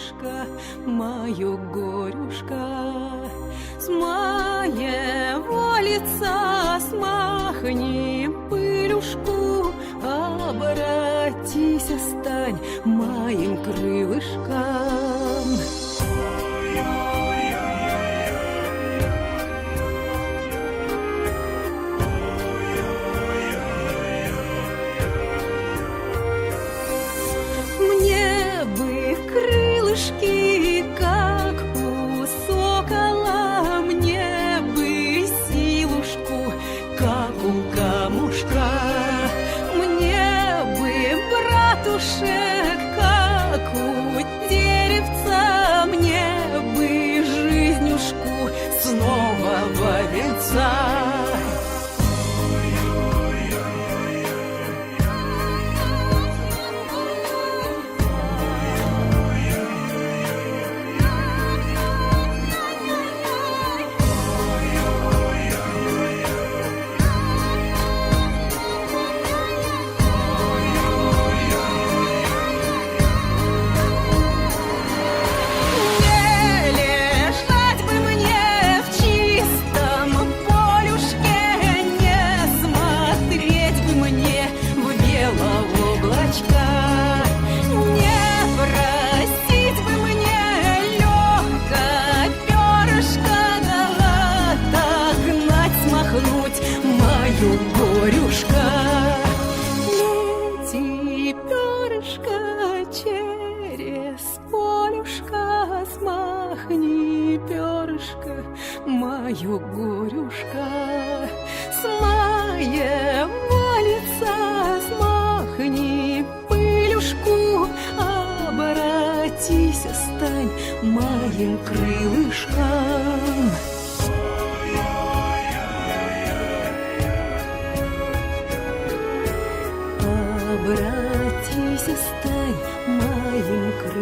пылюшка, мое горюшка. С моего лица смахни пылюшку, обратись, стань моим крылышком. Мне бы крылышки, как у сокола, мне бы силушку, как у камушка, мне бы братушек, как у деревца, мне бы жизнюшку снова во венца. Мою горюшка, лети, перышко, через полюшка, смахни перышко, мою горюшка. С моего лица смахни пылюшку, обратись, стань моим крылышком. Обратись, стань моим крылышком.